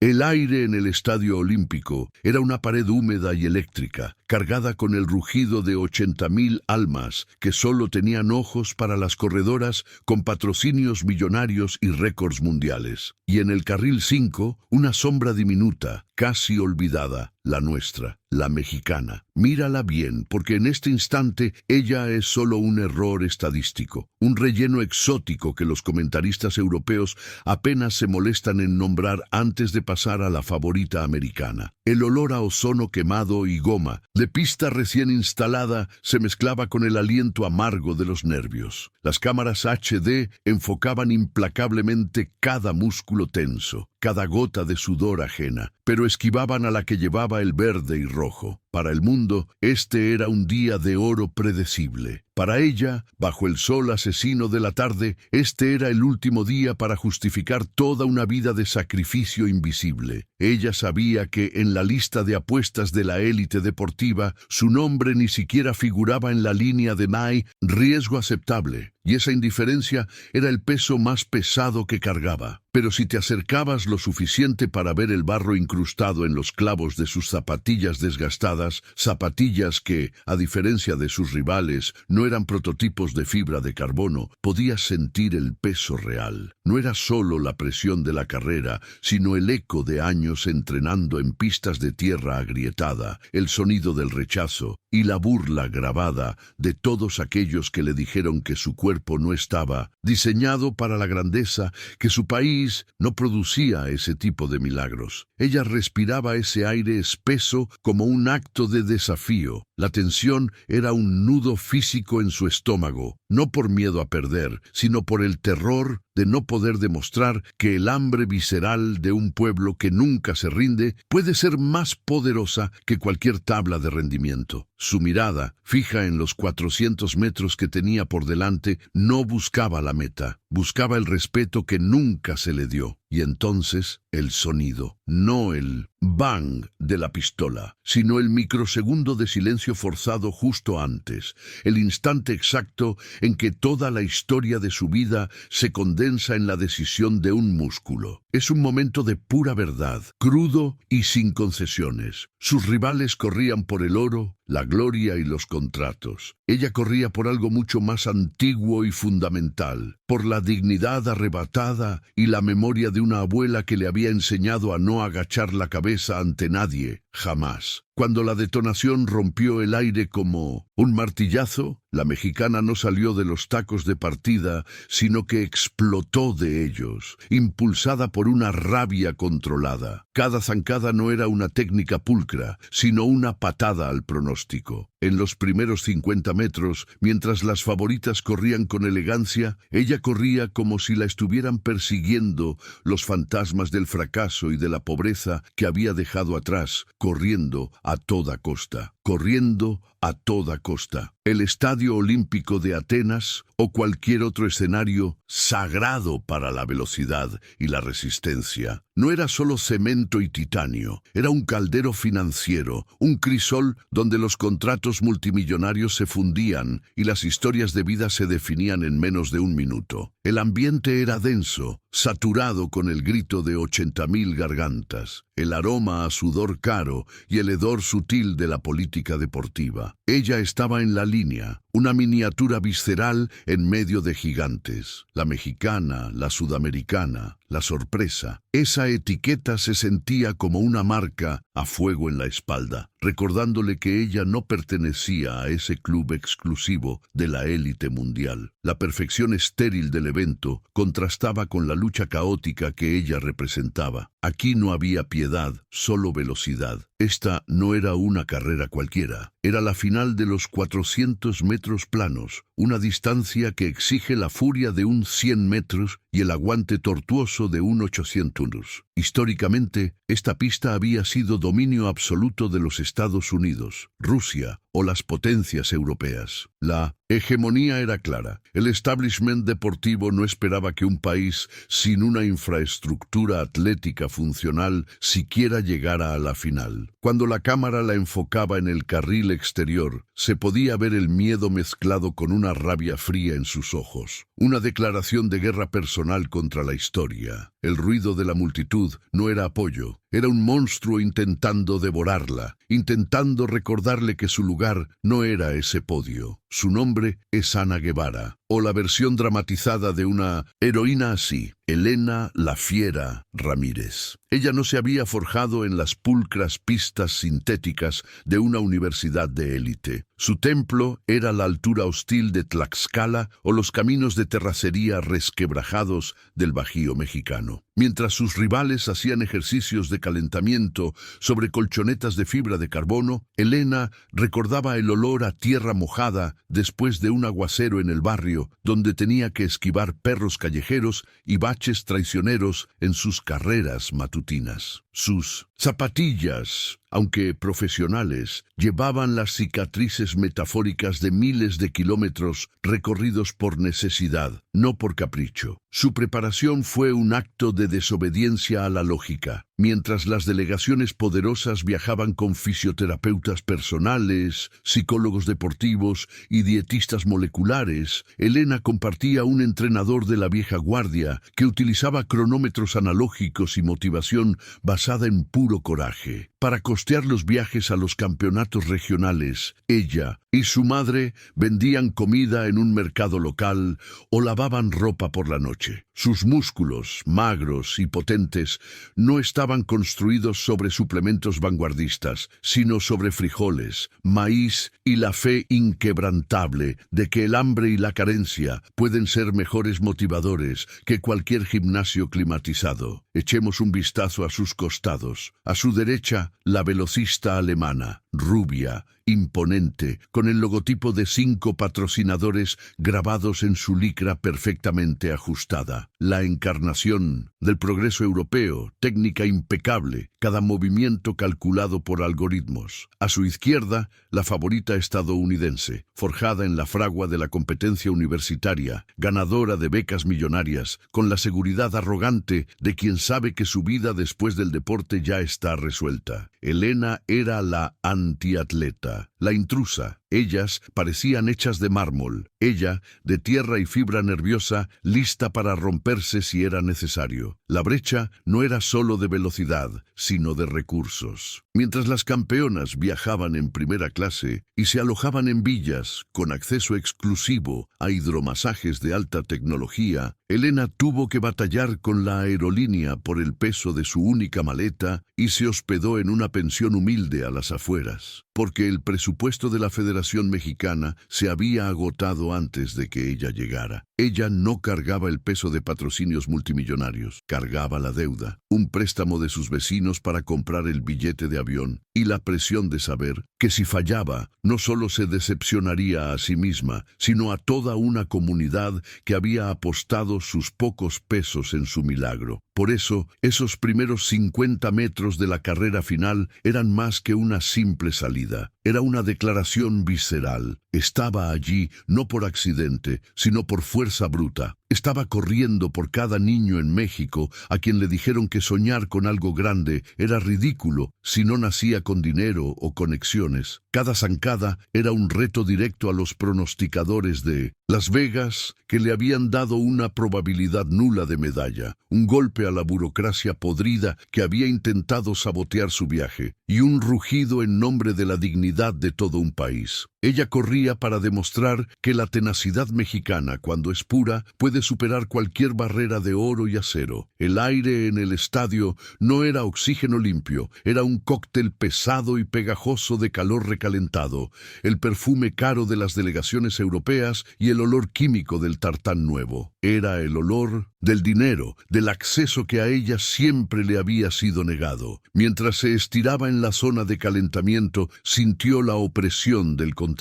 El aire en el Estadio Olímpico era una pared húmeda y eléctrica, cargada con el rugido de 80.000 almas que solo tenían ojos para las corredoras con patrocinios millonarios y récords mundiales. Y en el carril 5, una sombra diminuta, casi olvidada, la nuestra, la mexicana. Mírala bien, porque en este instante ella es solo un error estadístico, un relleno exótico que los comentaristas europeos apenas se molestan en nombrar antes de pasar a la favorita americana. El olor a ozono quemado y goma de pista recién instalada se mezclaba con el aliento amargo de los nervios. Las cámaras HD enfocaban implacablemente cada músculo tenso, cada gota de sudor ajena, pero esquivaban a la que llevaba el verde y rojo. Para el mundo, este era un día de oro predecible. Para ella, bajo el sol asesino de la tarde, este era el último día para justificar toda una vida de sacrificio invisible. Ella sabía que en la lista de apuestas de la élite deportiva, su nombre ni siquiera figuraba en la línea de Nike, riesgo aceptable, y esa indiferencia era el peso más pesado que cargaba. Pero si te acercabas lo suficiente para ver el barro incrustado en los clavos de sus zapatillas desgastadas, zapatillas que, a diferencia de sus rivales, no eran prototipos de fibra de carbono, podías sentir el peso real. No era solo la presión de la carrera, sino el eco de años entrenando en pistas de tierra agrietada, el sonido del rechazo y la burla grabada de todos aquellos que le dijeron que su cuerpo no estaba diseñado para la grandeza, que su país no producía ese tipo de milagros. Ella respiraba ese aire espeso como un acto de desafío. La tensión era un nudo físico en su estómago, no por miedo a perder, sino por el terror de no poder demostrar que el hambre visceral de un pueblo que nunca se rinde puede ser más poderosa que cualquier tabla de rendimiento. Su mirada, fija en los 400 metros que tenía por delante, no buscaba la meta, buscaba el respeto que nunca se le dio. Y entonces el sonido, no el bang de la pistola, sino el microsegundo de silencio forzado justo antes, el instante exacto en que toda la historia de su vida se condensa en la decisión de un músculo. Es un momento de pura verdad, crudo y sin concesiones. Sus rivales corrían por el oro, la gloria y los contratos. Ella corría por algo mucho más antiguo y fundamental, por la dignidad arrebatada y la memoria de una abuela que le había enseñado a no agachar la cabeza ante nadie, jamás. Cuando la detonación rompió el aire como un martillazo, la mexicana no salió de los tacos de partida, sino que explotó de ellos, impulsada por una rabia controlada. Cada zancada no era una técnica pulcra, sino una patada al pronóstico. En los primeros 50 metros, mientras las favoritas corrían con elegancia, ella corría como si la estuvieran persiguiendo los fantasmas del fracaso y de la pobreza que había dejado atrás, corriendo a toda costa. Corriendo a toda costa. El Estadio Olímpico de Atenas o cualquier otro escenario sagrado para la velocidad y la resistencia. No era solo cemento y titanio, era un caldero financiero, un crisol donde los contratos multimillonarios se fundían y las historias de vida se definían en menos de un minuto. El ambiente era denso, saturado con el grito de 80.000 gargantas, el aroma a sudor caro y el hedor sutil de la política deportiva. Ella estaba en la línea, una miniatura visceral en medio de gigantes. La mexicana, la sudamericana, la sorpresa. Esa etiqueta se sentía como una marca a fuego en la espalda, recordándole que ella no pertenecía a ese club exclusivo de la élite mundial. La perfección estéril del evento contrastaba con la lucha caótica que ella representaba. Aquí no había piedad, solo velocidad. Esta no era una carrera cualquiera. Era la final de los 400 metros planos, una distancia que exige la furia de un 100 metros y el aguante tortuoso de un 800. Históricamente, esta pista había sido dominio absoluto de los Estados Unidos, Rusia o las potencias europeas. La hegemonía era clara. El establishment deportivo no esperaba que un país sin una infraestructura atlética funcional siquiera llegara a la final. Cuando la cámara la enfocaba en el carril exterior, se podía ver el miedo mezclado con una rabia fría en sus ojos. Una declaración de guerra personal contra la historia. El ruido de la multitud salud no era apoyo, era un monstruo intentando devorarla, intentando recordarle que su lugar no era ese podio. Su nombre es Ana Guevara, o la versión dramatizada de una heroína así, Elena la Fiera Ramírez. Ella no se había forjado en las pulcras pistas sintéticas de una universidad de élite. Su templo era la altura hostil de Tlaxcala o los caminos de terracería resquebrajados del Bajío mexicano. Mientras sus rivales hacían ejercicios de calentamiento sobre colchonetas de fibra de carbono, Elena recordaba el olor a tierra mojada después de un aguacero en el barrio, donde tenía que esquivar perros callejeros y baches traicioneros en sus carreras matutinas. Sus zapatillas, aunque profesionales, llevaban las cicatrices metafóricas de miles de kilómetros recorridos por necesidad, no por capricho. Su preparación fue un acto de desobediencia a la lógica. Mientras las delegaciones poderosas viajaban con fisioterapeutas personales, psicólogos deportivos y dietistas moleculares, Elena compartía un entrenador de la vieja guardia que utilizaba cronómetros analógicos y motivación basada en puro coraje. Para costear los viajes a los campeonatos regionales, ella y su madre vendían comida en un mercado local o lavaban ropa por la noche. Sus músculos, magros y potentes, no estaban construidos sobre suplementos vanguardistas, sino sobre frijoles, maíz y la fe inquebrantable de que el hambre y la carencia pueden ser mejores motivadores que cualquier gimnasio climatizado. Echemos un vistazo a sus costados. A su derecha, la velocista alemana, rubia, imponente, con el logotipo de 5 patrocinadores grabados en su licra perfectamente ajustada. La encarnación del progreso europeo, técnica impecable, cada movimiento calculado por algoritmos. A su izquierda, la favorita estadounidense, forjada en la fragua de la competencia universitaria, ganadora de becas millonarias, con la seguridad arrogante de quien sabe que su vida después del deporte ya está resuelta. Elena era la antiatleta, la intrusa. Ellas parecían hechas de mármol, ella de tierra y fibra nerviosa, lista para romperse si era necesario. La brecha no era solo de velocidad, sino de recursos. Mientras las campeonas viajaban en primera clase y se alojaban en villas con acceso exclusivo a hidromasajes de alta tecnología, Elena tuvo que batallar con la aerolínea por el peso de su única maleta y se hospedó en una pensión humilde a las afueras, porque el presupuesto de la Federación Mexicana se había agotado antes de que ella llegara. Ella no cargaba el peso de patrocinios multimillonarios, cargaba la deuda, un préstamo de sus vecinos para comprar el billete de avión y la presión de saber que si fallaba, no solo se decepcionaría a sí misma, sino a toda una comunidad que había apostado sus pocos pesos en su milagro. Por eso, esos primeros 50 metros de la carrera final eran más que una simple salida. Era una declaración visceral. Estaba allí no por accidente, sino por fuerza bruta. Estaba corriendo por cada niño en México a quien le dijeron que soñar con algo grande era ridículo si no nacía con dinero o conexiones. Cada zancada era un reto directo a los pronosticadores de Las Vegas, que le habían dado una probabilidad nula de medalla, un golpe a la burocracia podrida que había intentado sabotear su viaje, y un rugido en nombre de la dignidad de todo un país. Ella corría para demostrar que la tenacidad mexicana, cuando es pura, puede superar cualquier barrera de oro y acero. El aire en el estadio no era oxígeno limpio, era un cóctel pesado y pegajoso de calor recalentado, el perfume caro de las delegaciones europeas y el olor químico del tartán nuevo. Era el olor del dinero, del acceso que a ella siempre le había sido negado. Mientras se estiraba en la zona de calentamiento, sintió la opresión del contraste.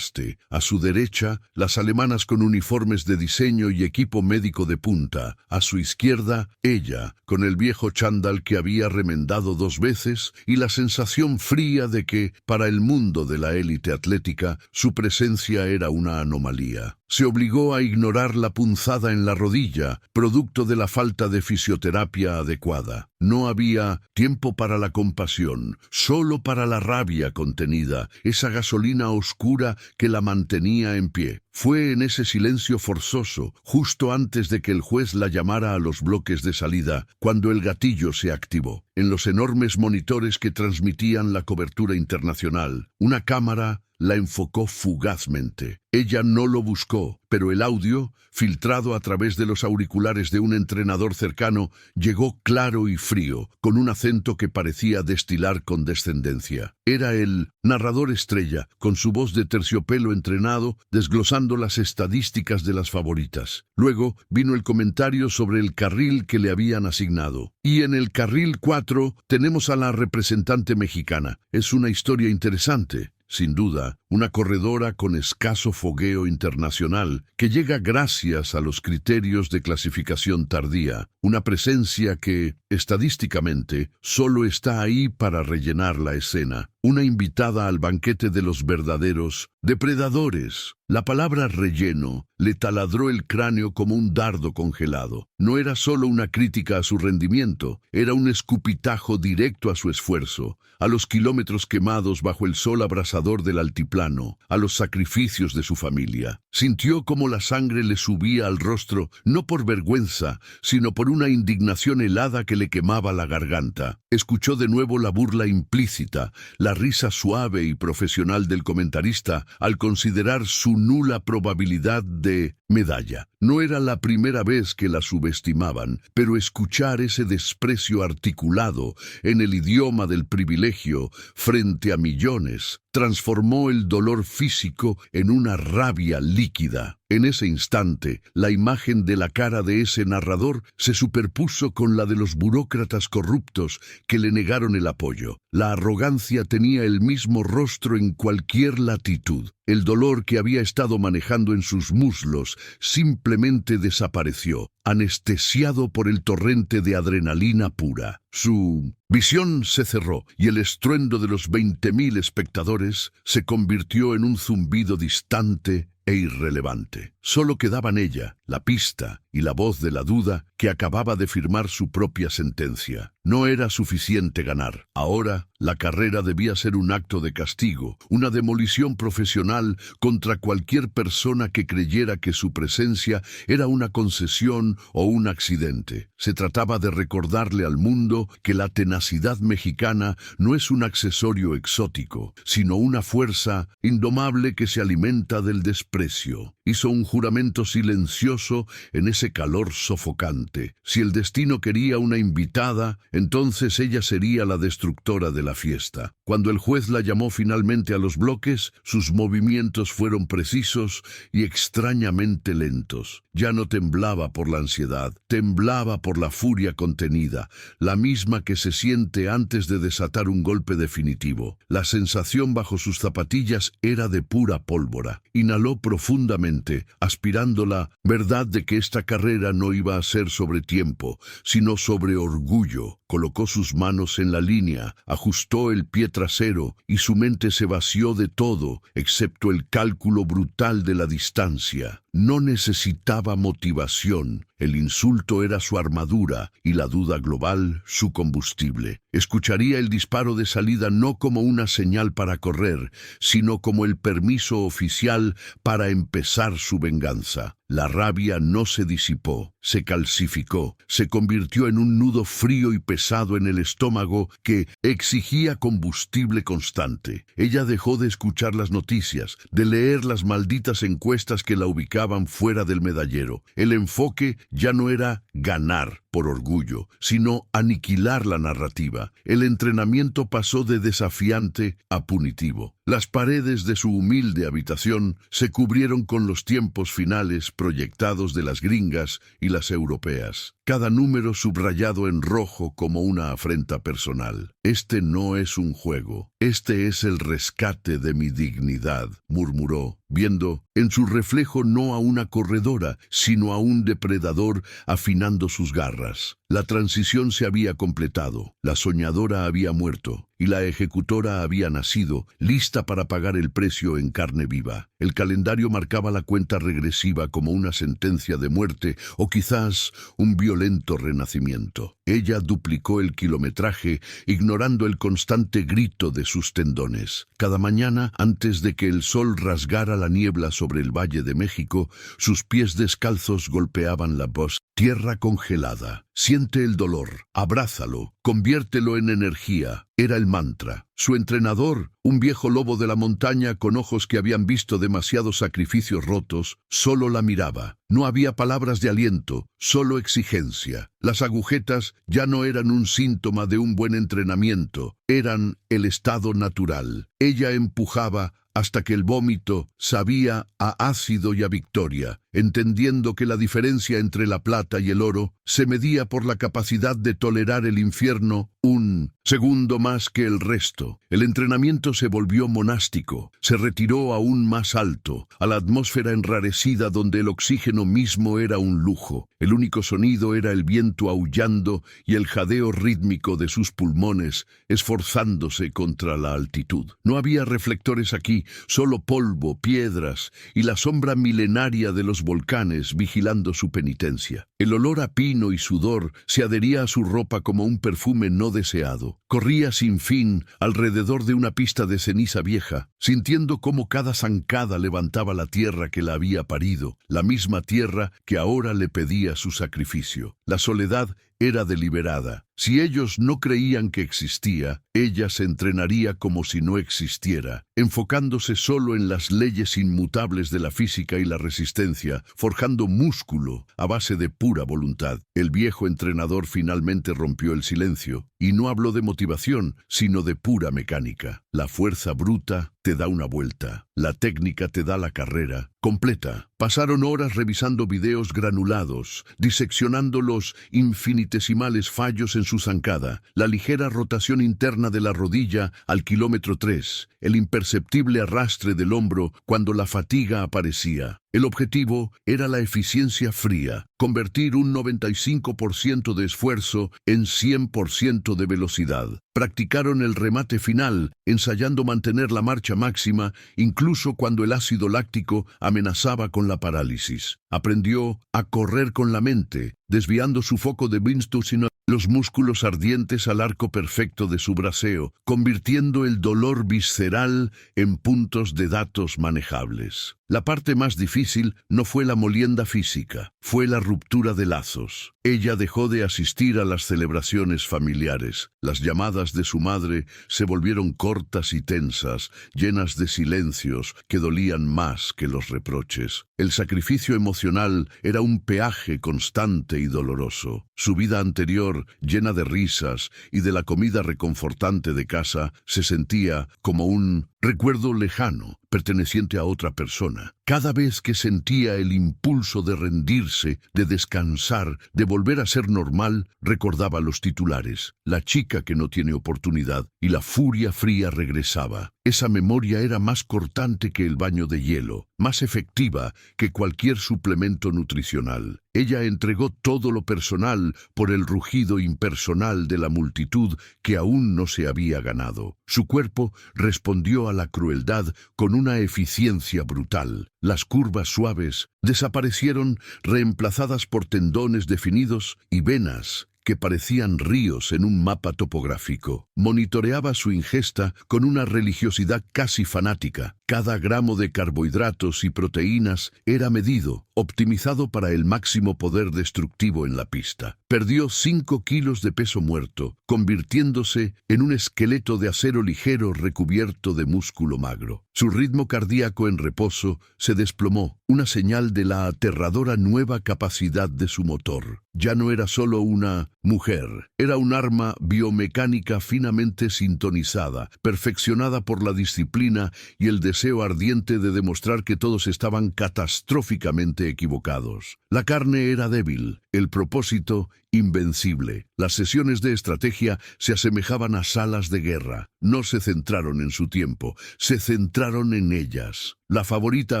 A su derecha, las alemanas con uniformes de diseño y equipo médico de punta. A su izquierda, ella, con el viejo chándal que había remendado 2 veces y la sensación fría de que, para el mundo de la élite atlética, su presencia era una anomalía. Se obligó a ignorar la punzada en la rodilla, producto de la falta de fisioterapia adecuada. No había tiempo para la compasión, solo para la rabia contenida, esa gasolina oscura que la mantenía en pie. Fue en ese silencio forzoso, justo antes de que el juez la llamara a los bloques de salida, cuando el gatillo se activó. En los enormes monitores que transmitían la cobertura internacional, una cámara la enfocó fugazmente. Ella no lo buscó, pero el audio, filtrado a través de los auriculares de un entrenador cercano, llegó claro y frío, con un acento que parecía destilar condescendencia. Era el narrador estrella, con su voz de terciopelo entrenado, desglosando las estadísticas de las favoritas. Luego vino el comentario sobre el carril que le habían asignado. Y en el carril 4 tenemos a la representante mexicana. Es una historia interesante. Sin duda, una corredora con escaso fogueo internacional que llega gracias a los criterios de clasificación tardía, una presencia que, estadísticamente, solo está ahí para rellenar la escena, una invitada al banquete de los verdaderos depredadores. La palabra relleno le taladró el cráneo como un dardo congelado. No era solo una crítica a su rendimiento, era un escupitajo directo a su esfuerzo, a los kilómetros quemados bajo el sol abrasador del altiplano, a los sacrificios de su familia. Sintió como la sangre le subía al rostro, no por vergüenza, sino por una indignación helada que le quemaba la garganta. Escuchó de nuevo la burla implícita, la risa suave y profesional del comentarista al considerar su nula probabilidad de medalla. No era la primera vez que la subestimaban, pero escuchar ese desprecio articulado en el idioma del privilegio frente a millones transformó el dolor físico en una rabia líquida. En ese instante, la imagen de la cara de ese narrador se superpuso con la de los burócratas corruptos que le negaron el apoyo. La arrogancia tenía el mismo rostro en cualquier latitud. El dolor que había estado manejando en sus muslos simplemente desapareció, anestesiado por el torrente de adrenalina pura. Su visión se cerró y el estruendo de los 20.000 espectadores se convirtió en un zumbido distante e irrelevante. Solo quedaban ella, la pista y la voz de la duda que acababa de firmar su propia sentencia. No era suficiente ganar. Ahora, la carrera debía ser un acto de castigo, una demolición profesional contra cualquier persona que creyera que su presencia era una concesión o un accidente. Se trataba de recordarle al mundo que la tenacidad mexicana no es un accesorio exótico, sino una fuerza indomable que se alimenta del desprecio. Hizo un juramento silencioso en ese calor sofocante. Si el destino quería una invitada, entonces ella sería la destructora de la fiesta. Cuando el juez la llamó finalmente a los bloques, sus movimientos fueron precisos y extrañamente lentos. Ya no temblaba por la ansiedad, temblaba por la furia contenida, la misma que se siente antes de desatar un golpe definitivo. La sensación bajo sus zapatillas era de pura pólvora. Inhaló profundamente, aspirando la verdad de que esta carrera no iba a ser sobre tiempo, sino sobre orgullo. Colocó sus manos en la línea, ajustó el pie trasero y su mente se vació de todo, excepto el cálculo brutal de la distancia. No necesitaba motivación. El insulto era su armadura y la duda global su combustible. Escucharía el disparo de salida no como una señal para correr, sino como el permiso oficial para empezar su venganza. La rabia no se disipó, se calcificó, se convirtió en un nudo frío y pesado en el estómago que exigía combustible constante. Ella dejó de escuchar las noticias, de leer las malditas encuestas que la ubicaban fuera del medallero. El enfoque ya no era ganar por orgullo, sino aniquilar la narrativa. El entrenamiento pasó de desafiante a punitivo. Las paredes de su humilde habitación se cubrieron con los tiempos finales proyectados de las gringas y las europeas, cada número subrayado en rojo como una afrenta personal. Este no es un juego, este es el rescate de mi dignidad, murmuró, viendo en su reflejo no a una corredora, sino a un depredador afinando sus garras. La transición se había completado, la soñadora había muerto y la ejecutora había nacido, lista para pagar el precio en carne viva. El calendario marcaba la cuenta regresiva como una sentencia de muerte o quizás un violento renacimiento. Ella duplicó el kilometraje, ignorando el constante grito de sus tendones. Cada mañana, antes de que el sol rasgara la niebla sobre el Valle de México, sus pies descalzos golpeaban la voz. Tierra congelada. Siente el dolor, abrázalo, conviértelo en energía. Era el mantra. Su entrenador, un viejo lobo de la montaña con ojos que habían visto demasiados sacrificios rotos, solo la miraba. No había palabras de aliento, solo exigencia. Las agujetas ya no eran un síntoma de un buen entrenamiento, eran el estado natural. Ella empujaba hasta que el vómito sabía a ácido y a victoria, entendiendo que la diferencia entre la plata y el oro se medía por la capacidad de tolerar el infierno un segundo más que el resto. El entrenamiento se volvió monástico, se retiró aún más alto, a la atmósfera enrarecida donde el oxígeno mismo era un lujo. El único sonido era el viento aullando y el jadeo rítmico de sus pulmones, esforzándose contra la altitud. No había reflectores aquí, solo polvo, piedras y la sombra milenaria de los volcanes vigilando su penitencia. El olor a pino y sudor se adhería a su ropa como un perfume no deseado. Corría sin fin alrededor de una pista de ceniza vieja, sintiendo cómo cada zancada levantaba la tierra que la había parido, la misma tierra que ahora le pedía su sacrificio. La soledad era deliberada. Si ellos no creían que existía, ella se entrenaría como si no existiera, enfocándose solo en las leyes inmutables de la física y la resistencia, forjando músculo a base de pura voluntad. El viejo entrenador finalmente rompió el silencio, y no habló de motivación, sino de pura mecánica. La fuerza bruta te da una vuelta, la técnica te da la carrera completa. Pasaron horas revisando videos granulados, diseccionando los infinitesimales fallos en su zancada, la ligera rotación interna de la rodilla al kilómetro 3, el imperceptible arrastre del hombro cuando la fatiga aparecía. El objetivo era la eficiencia fría, convertir un 95% de esfuerzo en 100% de velocidad. Practicaron el remate final, ensayando mantener la marcha máxima, incluso cuando el ácido láctico amenazaba con la parálisis. Aprendió a correr con la mente, desviando su foco de Winston los músculos ardientes al arco perfecto de su braceo, convirtiendo el dolor visceral en puntos de datos manejables. La parte más difícil no fue la molienda física, fue la ruptura de lazos. Ella dejó de asistir a las celebraciones familiares. Las llamadas de su madre se volvieron cortas y tensas, llenas de silencios que dolían más que los reproches. El sacrificio emocional era un peaje constante y doloroso. Su vida anterior, llena de risas y de la comida reconfortante de casa, se sentía como un recuerdo lejano, perteneciente a otra persona. Cada vez que sentía el impulso de rendirse, de descansar, de volver a ser normal, recordaba los titulares. La chica que no tiene oportunidad, y la furia fría regresaba. Esa memoria era más cortante que el baño de hielo, más efectiva que cualquier suplemento nutricional. Ella entregó todo lo personal por el rugido impersonal de la multitud que aún no se había ganado. Su cuerpo respondió a la crueldad con una eficiencia brutal. Las curvas suaves desaparecieron, reemplazadas por tendones definidos y venas que parecían ríos en un mapa topográfico. Monitoreaba su ingesta con una religiosidad casi fanática. Cada gramo de carbohidratos y proteínas era medido, optimizado para el máximo poder destructivo en la pista. Perdió 5 kilos de peso muerto, convirtiéndose en un esqueleto de acero ligero recubierto de músculo magro. Su ritmo cardíaco en reposo se desplomó, una señal de la aterradora nueva capacidad de su motor. Ya no era solo una mujer, era un arma biomecánica finamente sintonizada, perfeccionada por la disciplina y el deseo ardiente de demostrar que todos estaban catastróficamente equivocados. La carne era débil, el propósito invencible. Las sesiones de estrategia se asemejaban a salas de guerra. No se centraron en su tiempo, se centraron en ellas. La favorita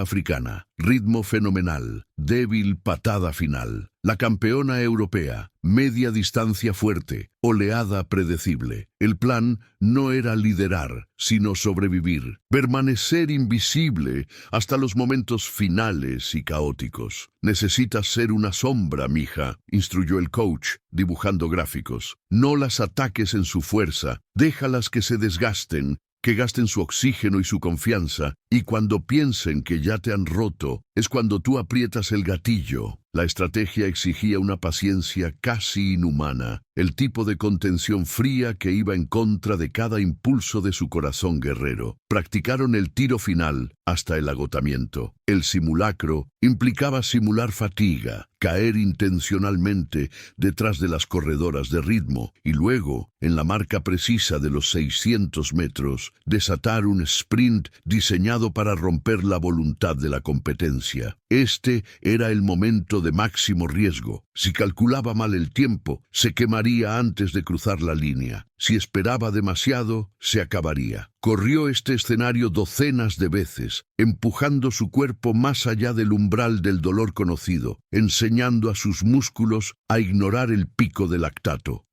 africana, ritmo fenomenal, débil patada final. La campeona europea, media distancia fuerte, oleada predecible. El plan no era liderar, sino sobrevivir, permanecer invisible hasta los momentos finales y caóticos. Necesitas ser una sombra, mija, instruyó el coach, dibujando gráficos. No las ataques en su fuerza, déjalas que se desgasten, que gasten su oxígeno y su confianza, y cuando piensen que ya te han roto, es cuando tú aprietas el gatillo. La estrategia exigía una paciencia casi inhumana, el tipo de contención fría que iba en contra de cada impulso de su corazón guerrero. Practicaron el tiro final hasta el agotamiento. El simulacro implicaba simular fatiga, caer intencionalmente detrás de las corredoras de ritmo y luego, en la marca precisa de los 600 metros, desatar un sprint diseñado para romper la voluntad de la competencia. Este era el momento de máximo riesgo. Si calculaba mal el tiempo, se quemaría antes de cruzar la línea. Si esperaba demasiado, se acabaría. Corrió este escenario docenas de veces, empujando su cuerpo más allá del umbral del dolor conocido, enseñando a sus músculos a ignorar el pico del lactato.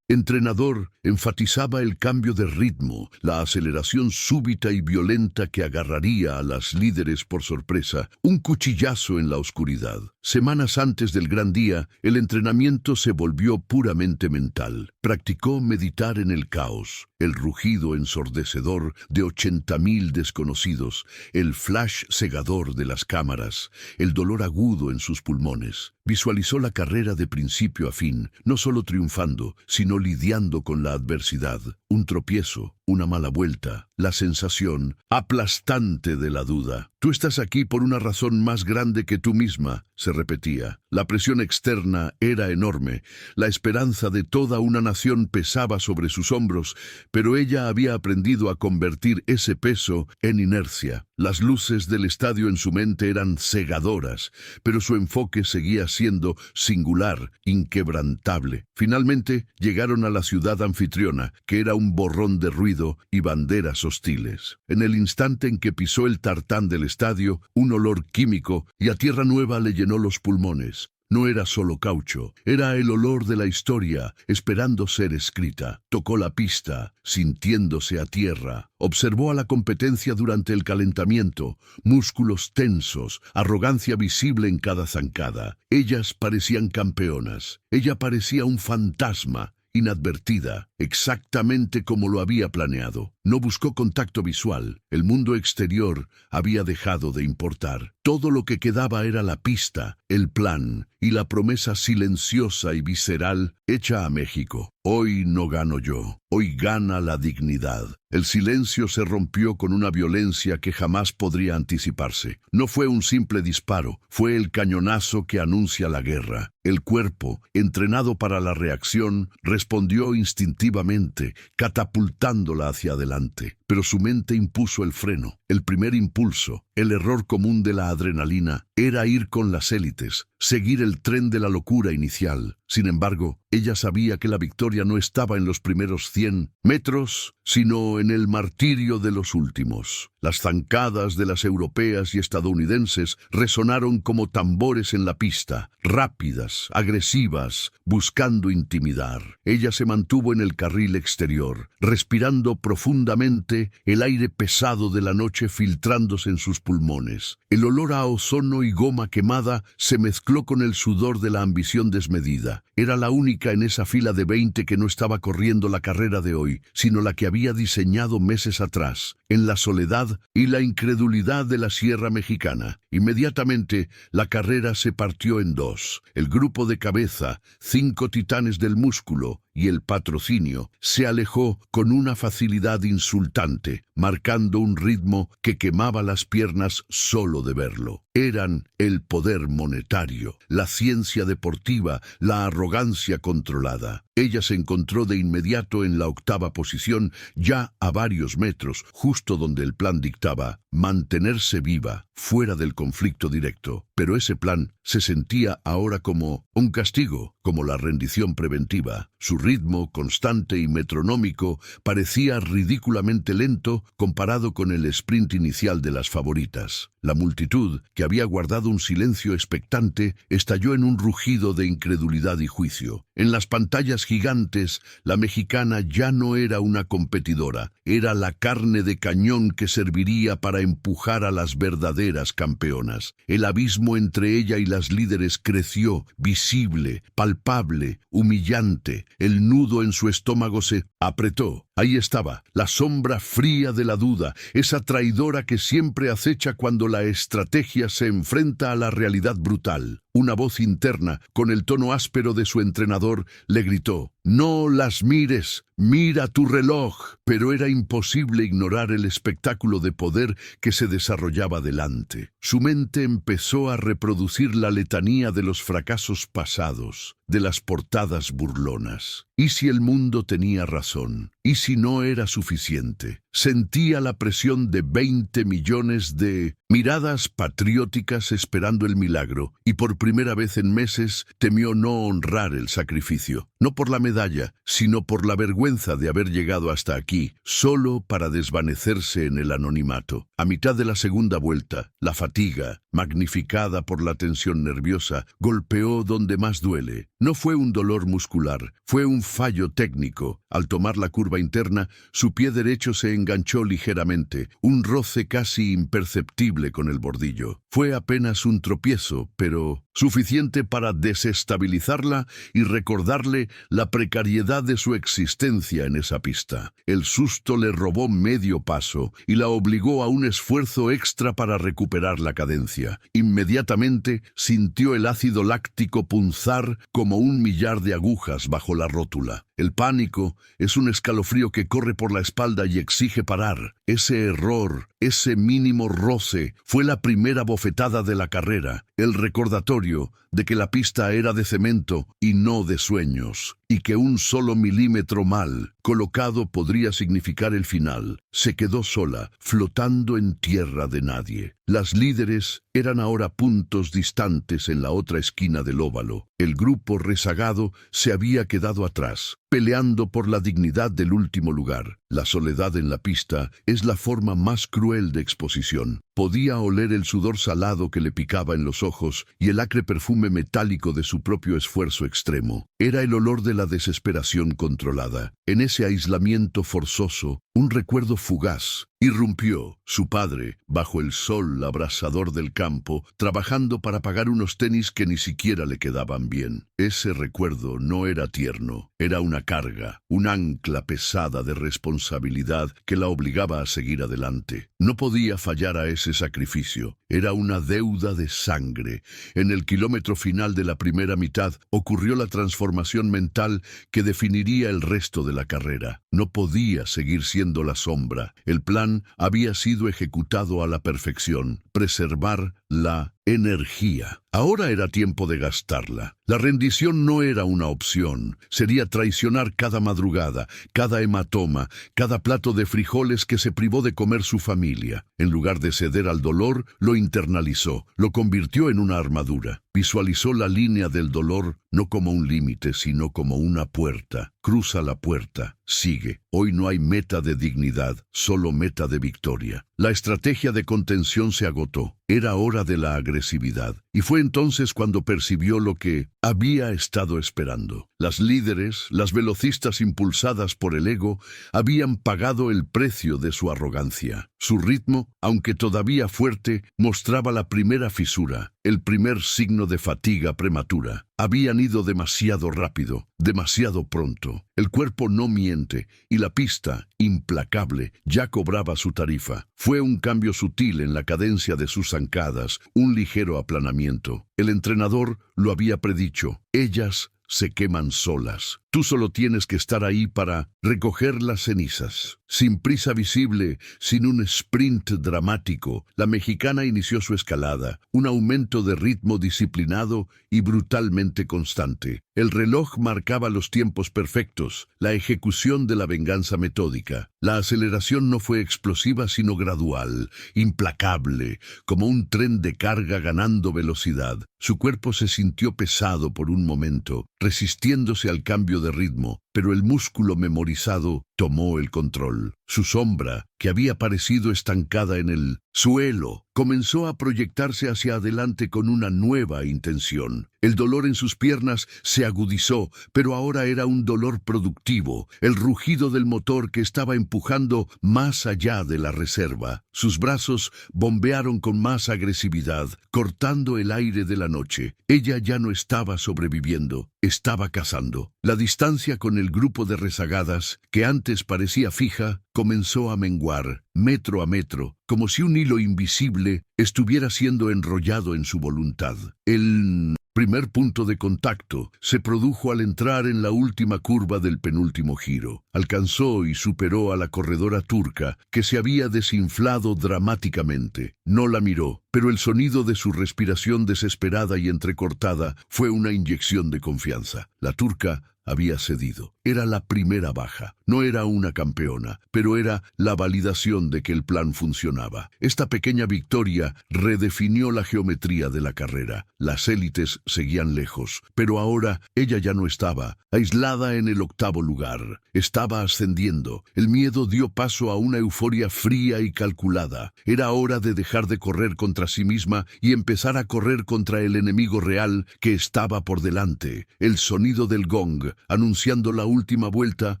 Entrenador enfatizaba el cambio de ritmo, la aceleración súbita y violenta que agarraría a las líderes por sorpresa, un cuchillazo en la oscuridad. Semanas antes del gran día, el entrenamiento se volvió puramente mental. Practicó meditar en el caos, el rugido ensordecedor de 80.000 desconocidos, el flash cegador de las cámaras, el dolor agudo en sus pulmones. Visualizó la carrera de principio a fin, no solo triunfando, sino lidiando con la adversidad, un tropiezo, una mala vuelta, la sensación aplastante de la duda. Tú estás aquí por una razón más grande que tú misma, se repetía. La presión externa era enorme, la esperanza de toda una nación pesaba sobre sus hombros, pero ella había aprendido a convertir ese peso en inercia. Las luces del estadio en su mente eran cegadoras, pero su enfoque seguía siendo singular, inquebrantable. Finalmente llegaron a la ciudad anfitriona, que era un borrón de ruido y banderas hostiles. En el instante en que pisó el tartán del estadio, un olor químico y a tierra nueva le llenó los pulmones. No era solo caucho, era el olor de la historia, esperando ser escrita. Tocó la pista, sintiéndose a tierra. Observó a la competencia durante el calentamiento, músculos tensos, arrogancia visible en cada zancada. Ellas parecían campeonas. Ella parecía un fantasma, inadvertida, exactamente como lo había planeado. No buscó contacto visual. El mundo exterior había dejado de importar. Todo lo que quedaba era la pista, el plan y la promesa silenciosa y visceral hecha a México. Hoy no gano yo, hoy gana la dignidad. El silencio se rompió con una violencia que jamás podría anticiparse. No fue un simple disparo, fue el cañonazo que anuncia la guerra. El cuerpo, entrenado para la reacción, respondió instintivamente, catapultándola hacia adelante. Pero su mente impuso el freno. El primer impulso, el error común de la adrenalina, era ir con las élites, seguir el tren de la locura inicial. Sin embargo, ella sabía que la victoria no estaba en los primeros 100 metros, sino en el martirio de los últimos. Las zancadas de las europeas y estadounidenses resonaron como tambores en la pista, rápidas, agresivas, buscando intimidar. Ella se mantuvo en el carril exterior, respirando profundamente el aire pesado de la noche filtrándose en sus pulmones. El olor a ozono y goma quemada se mezcló con el sudor de la ambición desmedida. Era la única en esa fila de 20 que no estaba corriendo la carrera de hoy, sino la que había diseñado meses atrás, en la soledad y la incredulidad de la Sierra Mexicana. Inmediatamente, la carrera se partió en dos. El grupo de cabeza, 5 titanes del músculo y el patrocinio, se alejó con una facilidad insultante, marcando un ritmo que quemaba las piernas solo de verlo. Eran el poder monetario, la ciencia deportiva, la arrogancia controlada. Ella se encontró de inmediato en la 8ª posición, ya a varios metros, justo donde el plan dictaba mantenerse viva, fuera del conflicto directo. Pero ese plan se sentía ahora como un castigo, como la rendición preventiva. Su ritmo, constante y metronómico, parecía ridículamente lento comparado con el sprint inicial de las favoritas. La multitud, que había guardado un silencio expectante, estalló en un rugido de incredulidad y juicio. En las pantallas gigantes, la mexicana ya no era una competidora, era la carne de cañón que serviría para empujar a las verdaderas campeonas. El abismo entre ella y las líderes creció, visible, palpable, humillante. El nudo en su estómago se apretó. Ahí estaba, la sombra fría de la duda, esa traidora que siempre acecha cuando la estrategia se enfrenta a la realidad brutal. Una voz interna, con el tono áspero de su entrenador, le gritó: «No las mires, mira tu reloj». Pero era imposible ignorar el espectáculo de poder que se desarrollaba delante. Su mente empezó a reproducir la letanía de los fracasos pasados, de las portadas burlonas. ¿Y si el mundo tenía razón? ¿Y si no era suficiente? Sentía la presión de 20 millones de miradas patrióticas esperando el milagro, y por primera vez en meses temió no honrar el sacrificio, no por la medalla, sino por la vergüenza de haber llegado hasta aquí, solo para desvanecerse en el anonimato. A mitad de la segunda vuelta, la fatiga, magnificada por la tensión nerviosa, golpeó donde más duele. No fue un dolor muscular, fue un fallo técnico. Al tomar la curva interna, su pie derecho se enganchó ligeramente, un roce casi imperceptible con el bordillo. Fue apenas un tropiezo, pero suficiente para desestabilizarla y recordarle la precariedad de su existencia en esa pista. El susto le robó medio paso y la obligó a un esfuerzo extra para recuperar la cadencia. Inmediatamente sintió el ácido láctico punzar como un millar de agujas bajo la rótula. El pánico es un escalofrío que corre por la espalda y exige parar. Ese error, ese mínimo roce, fue la primera bofetada de la carrera, el recordatorio de que la pista era de cemento y no de sueños, y que un solo milímetro mal colocado podría significar el final. Se quedó sola, flotando en tierra de nadie. Las líderes eran ahora puntos distantes en la otra esquina del óvalo. El grupo rezagado se había quedado atrás, peleando por la dignidad del último lugar. La soledad en la pista es la forma más cruel de exposición. Podía oler el sudor salado que le picaba en los ojos y el acre perfume metálico de su propio esfuerzo extremo. Era el olor de la desesperación controlada. En ese aislamiento forzoso, un recuerdo fugaz irrumpió. Su padre, bajo el sol abrasador del campo, trabajando para pagar unos tenis que ni siquiera le quedaban bien. Ese recuerdo no era tierno, era una carga, un ancla pesada de responsabilidad que la obligaba a seguir adelante. No podía fallar a ese sacrificio. Era una deuda de sangre. En el kilómetro final de la primera mitad ocurrió la transformación mental que definiría el resto de la carrera. No podía seguir siendo la sombra. El plan había sido ejecutado a la perfección: preservar la energía. Ahora era tiempo de gastarla. La rendición no era una opción. Sería traicionar cada madrugada, cada hematoma, cada plato de frijoles que se privó de comer su familia. En lugar de ceder al dolor, lo internalizó, lo convirtió en una armadura. Visualizó la línea del dolor no como un límite, sino como una puerta. Cruza la puerta, sigue. Hoy no hay meta de dignidad, solo meta de victoria. La estrategia de contención se agotó. Era hora de la agresividad. Y fue entonces cuando percibió lo que había estado esperando. Las líderes, las velocistas impulsadas por el ego, habían pagado el precio de su arrogancia. Su ritmo, aunque todavía fuerte, mostraba la primera fisura, el primer signo de fatiga prematura. Habían ido demasiado rápido, demasiado pronto. El cuerpo no miente, y la pista, implacable, ya cobraba su tarifa. Fue un cambio sutil en la cadencia de sus zancadas, un ligero aplanamiento. El entrenador lo había predicho. Ellas se queman solas. Tú solo tienes que estar ahí para recoger las cenizas. Sin prisa visible, sin un sprint dramático, la mexicana inició su escalada, un aumento de ritmo disciplinado y brutalmente constante. El reloj marcaba los tiempos perfectos, la ejecución de la venganza metódica. La aceleración no fue explosiva sino gradual, implacable, como un tren de carga ganando velocidad. Su cuerpo se sintió pesado por un momento, resistiéndose al cambio de ritmo, pero el músculo memorizado tomó el control. Su sombra, que había parecido estancada en el suelo, comenzó a proyectarse hacia adelante con una nueva intención. El dolor en sus piernas se agudizó, pero ahora era un dolor productivo, el rugido del motor que estaba empujando más allá de la reserva. Sus brazos bombearon con más agresividad, cortando el aire de la noche. Ella ya no estaba sobreviviendo, estaba cazando. La distancia con el grupo de rezagadas, que antes parecía fija, comenzó a menguar, metro a metro, como si un hilo invisible estuviera siendo enrollado en su voluntad. El primer punto de contacto se produjo al entrar en la última curva del penúltimo giro. Alcanzó y superó a la corredora turca, que se había desinflado dramáticamente. No la miró, pero el sonido de su respiración desesperada y entrecortada fue una inyección de confianza. La turca había cedido. Era la primera baja. No era una campeona, pero era la validación de que el plan funcionaba. Esta pequeña victoria redefinió la geometría de la carrera. Las élites seguían lejos, pero ahora ella ya no estaba, aislada en el octavo lugar. Estaba ascendiendo. El miedo dio paso a una euforia fría y calculada. Era hora de dejar de correr contra sí misma y empezar a correr contra el enemigo real que estaba por delante. El sonido del gong, anunciando la última vuelta,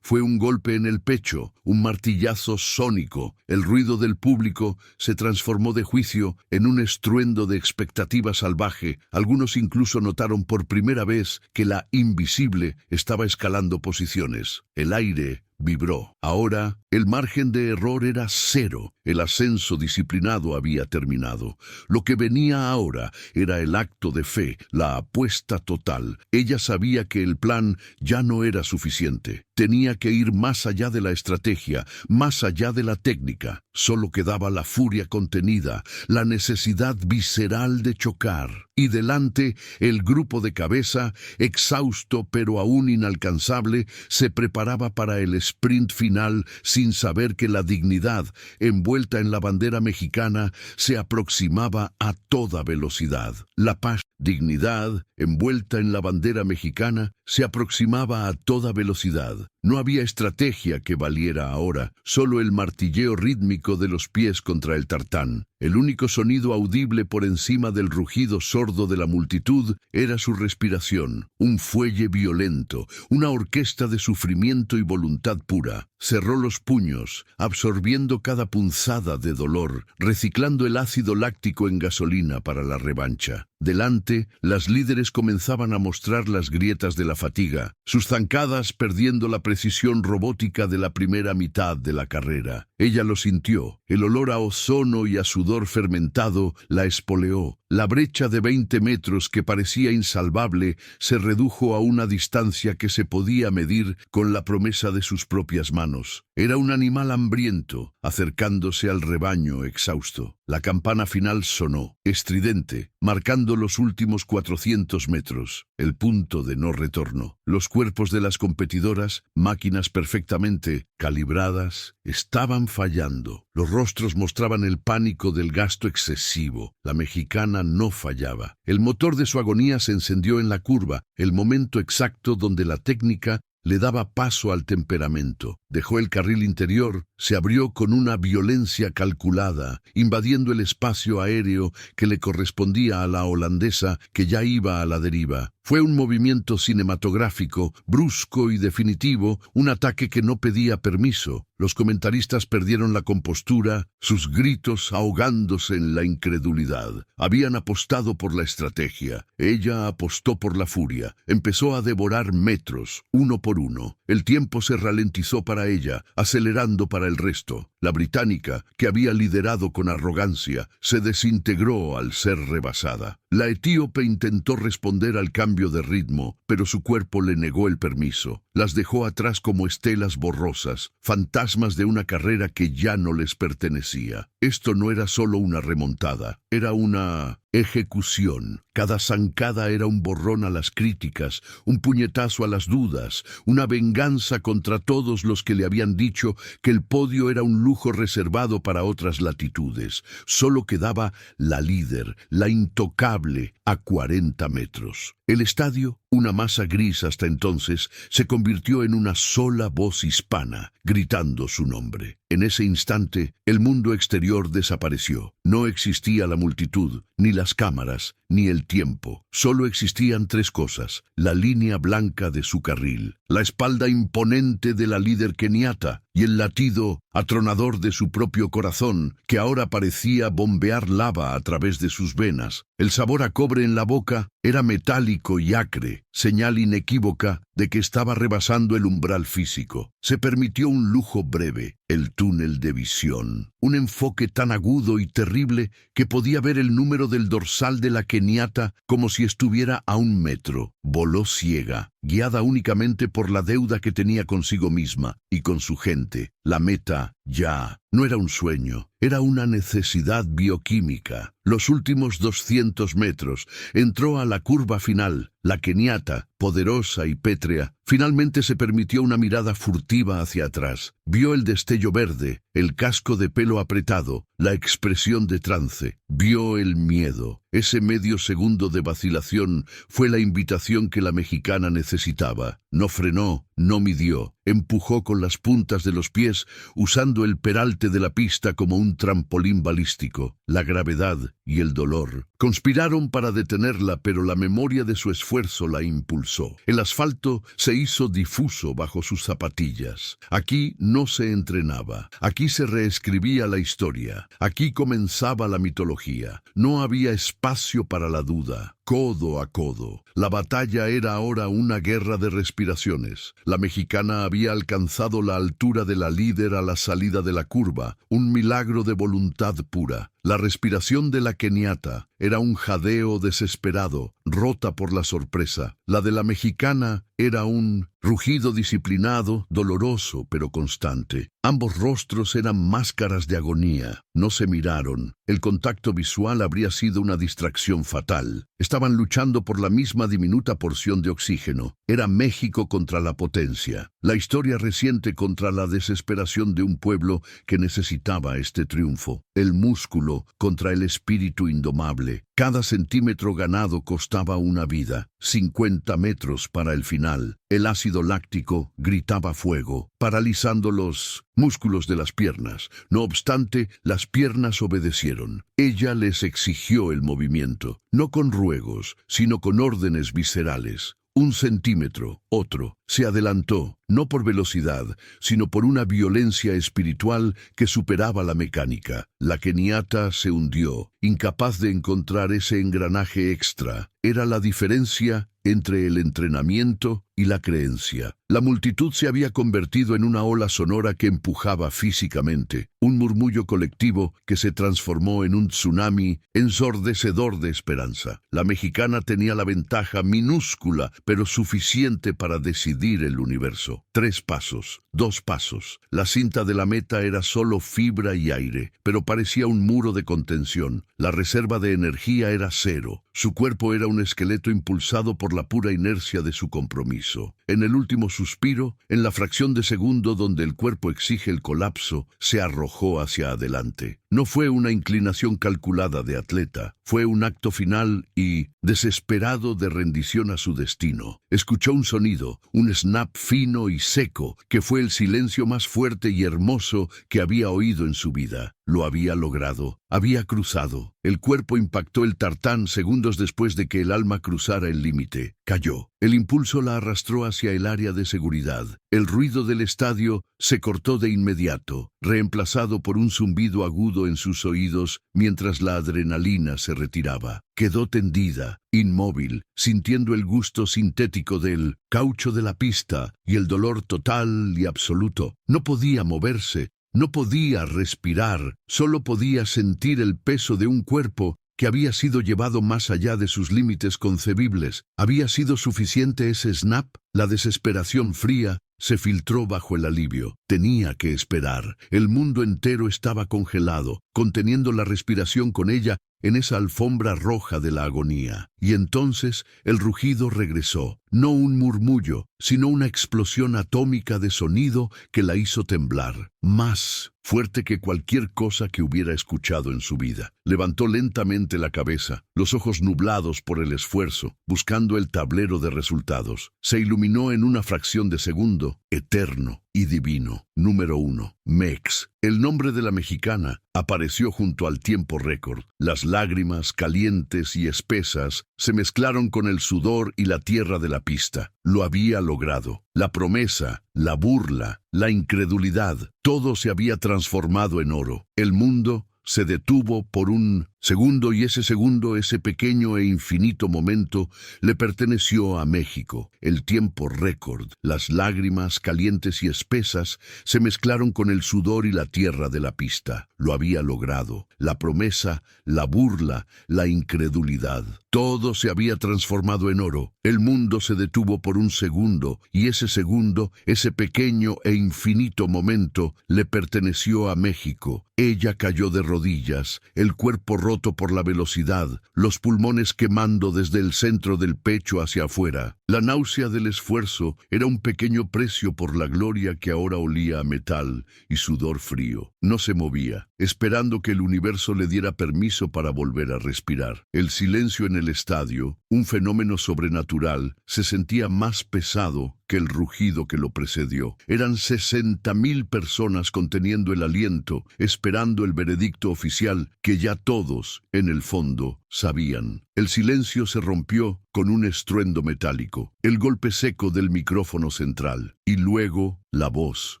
fue un golpe en el pecho, un martillazo sónico. El ruido del público se transformó de juicio en un estruendo de expectativa salvaje. Algunos incluso notaron por primera vez que la invisible estaba escalando posiciones. El aire vibró. Ahora, el margen de error era cero. El ascenso disciplinado había terminado. Lo que venía ahora era el acto de fe, la apuesta total. Ella sabía que el plan ya no era suficiente. Tenía que ir más allá de la estrategia, más allá de la técnica. Solo quedaba la furia contenida, la necesidad visceral de chocar. Y delante, el grupo de cabeza, exhausto pero aún inalcanzable, se preparaba para el sprint final sin saber que la dignidad, envuelta en la bandera mexicana, se aproximaba a toda velocidad. La paz, dignidad, envuelta en la bandera mexicana, se aproximaba a toda velocidad. No había estrategia que valiera ahora, solo el martilleo rítmico de los pies contra el tartán. El único sonido audible por encima del rugido sordo de la multitud era su respiración, un fuelle violento, una orquesta de sufrimiento y voluntad pura. Cerró los puños, absorbiendo cada punzada de dolor, reciclando el ácido láctico en gasolina para la revancha. Delante, las líderes comenzaban a mostrar las grietas de la fatiga, sus zancadas perdiendo la precisión robótica de la primera mitad de la carrera. Ella lo sintió. El olor a ozono y a sudor fermentado la espoleó. La brecha de 20 metros que parecía insalvable se redujo a una distancia que se podía medir con la promesa de sus propias manos. Era un animal hambriento, acercándose al rebaño exhausto. La campana final sonó, estridente, marcando los últimos 400 metros, el punto de no retorno. Los cuerpos de las competidoras, máquinas perfectamente calibradas, estaban fallando. Los rostros mostraban el pánico del gasto excesivo. La mexicana no fallaba. El motor de su agonía se encendió en la curva, el momento exacto donde la técnica le daba paso al temperamento. Dejó el carril interior, se abrió con una violencia calculada, invadiendo el espacio aéreo que le correspondía a la holandesa que ya iba a la deriva. Fue un movimiento cinematográfico, brusco y definitivo, un ataque que no pedía permiso. Los comentaristas perdieron la compostura, sus gritos ahogándose en la incredulidad. Habían apostado por la estrategia. Ella apostó por la furia. Empezó a devorar metros, uno por uno. El tiempo se ralentizó para ella, acelerando para el resto. La británica, que había liderado con arrogancia, se desintegró al ser rebasada. La etíope intentó responder al cambio de ritmo, pero su cuerpo le negó el permiso. Las dejó atrás como estelas borrosas, fantasmas de una carrera que ya no les pertenecía. Esto no era solo una remontada, era una ejecución. Cada zancada era un borrón a las críticas, un puñetazo a las dudas, una venganza contra todos los que le habían dicho que el podio era un lujo reservado para otras latitudes. Solo quedaba la líder, la intocable, a 40 metros. El estadio Una masa gris hasta entonces se convirtió en una sola voz hispana, gritando su nombre. En ese instante, el mundo exterior desapareció. No existía la multitud, ni las cámaras, ni el tiempo. Solo existían tres cosas: la línea blanca de su carril, la espalda imponente de la líder keniata y el latido atronador de su propio corazón, que ahora parecía bombear lava a través de sus venas. El sabor a cobre en la boca era metálico y acre, señal inequívoca de que estaba rebasando el umbral físico. Se permitió un lujo breve, el túnel de visión. Un enfoque tan agudo y terrible que podía ver el número del dorsal de la keniata como si estuviera a 1 metro. Voló ciega, guiada únicamente por la deuda que tenía consigo misma y con su gente. La meta ya no era un sueño, era una necesidad bioquímica. Los últimos 200 metros entró a la curva final. La keniata, poderosa y pétrea, finalmente se permitió una mirada furtiva hacia atrás. Vio el destello verde, el casco de pelo apretado, la expresión de trance. Vio el miedo. Ese medio segundo de vacilación fue la invitación que la mexicana necesitaba. No frenó, no midió. Empujó con las puntas de los pies, usando el peralte de la pista como un trampolín balístico. La gravedad y el dolor conspiraron para detenerla, pero la memoria de su esfuerzo la impulsó. El asfalto se hizo difuso bajo sus zapatillas. Aquí no se entrenaba. Aquí se reescribía la historia. Aquí comenzaba la mitología. No había espacio para la duda. Codo a codo. La batalla era ahora una guerra de respiraciones. La mexicana había alcanzado la altura de la líder a la salida de la curva, un milagro de voluntad pura. La respiración de la keniata era un jadeo desesperado, rota por la sorpresa. La de la mexicana era un rugido disciplinado, doloroso pero constante. Ambos rostros eran máscaras de agonía. No se miraron. El contacto visual habría sido una distracción fatal. Estaban luchando por la misma diminuta porción de oxígeno. Era México contra la potencia. La historia reciente contra la desesperación de un pueblo que necesitaba este triunfo. El músculo contra el espíritu indomable. Cada centímetro ganado costaba una vida. 50 metros para el final. El ácido láctico gritaba fuego, paralizando los músculos de las piernas. No obstante, las piernas obedecieron. Ella les exigió el movimiento, no con ruegos, sino con órdenes viscerales. 1 centímetro, otro. Se adelantó, no por velocidad, sino por una violencia espiritual que superaba la mecánica. La keniata se hundió, incapaz de encontrar ese engranaje extra. Era la diferencia entre el entrenamiento y la creencia. La multitud se había convertido en una ola sonora que empujaba físicamente, un murmullo colectivo que se transformó en un tsunami ensordecedor de esperanza. La mexicana tenía la ventaja minúscula, pero suficiente para decidir el universo. 3 pasos, 2 pasos. La cinta de la meta era solo fibra y aire, pero parecía un muro de contención. La reserva de energía era cero. Su cuerpo era un esqueleto impulsado por la pura inercia de su compromiso. En el último suspiro, en la fracción de segundo donde el cuerpo exige el colapso, se arrojó hacia adelante. No fue una inclinación calculada de atleta, fue un acto final y desesperado de rendición a su destino. Escuchó un sonido, un snap fino y seco, que fue el silencio más fuerte y hermoso que había oído en su vida. Lo había logrado, había cruzado. El cuerpo impactó el tartán segundos después de que el alma cruzara el límite. Cayó. El impulso la arrastró hacia el área de seguridad. El ruido del estadio se cortó de inmediato, reemplazado por un zumbido agudo en sus oídos mientras la adrenalina se retiraba. Quedó tendida, inmóvil, sintiendo el gusto sintético del caucho de la pista y el dolor total y absoluto. No podía moverse. No podía respirar, solo podía sentir el peso de un cuerpo que había sido llevado más allá de sus límites concebibles. ¿Había sido suficiente ese snap? La desesperación fría se filtró bajo el alivio. Tenía que esperar. El mundo entero estaba congelado, conteniendo la respiración con ella en esa alfombra roja de la agonía. Y entonces el rugido regresó. No un murmullo, sino una explosión atómica de sonido que la hizo temblar. Más fuerte que cualquier cosa que hubiera escuchado en su vida. Levantó lentamente la cabeza, los ojos nublados por el esfuerzo, buscando el tablero de resultados. Se iluminó en una fracción de segundo, eterno y divino. Número 1. Mex. El nombre de la mexicana apareció junto al tiempo récord. Las lágrimas, calientes y espesas, se mezclaron con el sudor y la tierra de la pista. Lo había logrado. La promesa, la burla, la incredulidad, todo se había transformado en oro. El mundo se detuvo por un segundo y ese segundo, ese pequeño e infinito momento, le perteneció a México. El tiempo récord, las lágrimas calientes y espesas se mezclaron con el sudor y la tierra de la pista. Lo había logrado. La promesa, la burla, la incredulidad. Todo se había transformado en oro. El mundo se detuvo por un segundo y ese segundo, ese pequeño e infinito momento, le perteneció a México. Ella cayó de rodillas, el cuerpo roto por la velocidad, los pulmones quemando desde el centro del pecho hacia afuera. La náusea del esfuerzo era un pequeño precio por la gloria que ahora olía a metal y sudor frío. No se movía, esperando que el universo le diera permiso para volver a respirar. El silencio en el estadio, un fenómeno sobrenatural, se sentía más pesado que el rugido que lo precedió. Eran 60,000 personas conteniendo el aliento, esperando el veredicto oficial que ya todos, en el fondo, sabían. El silencio se rompió con un estruendo metálico, el golpe seco del micrófono central, y luego la voz,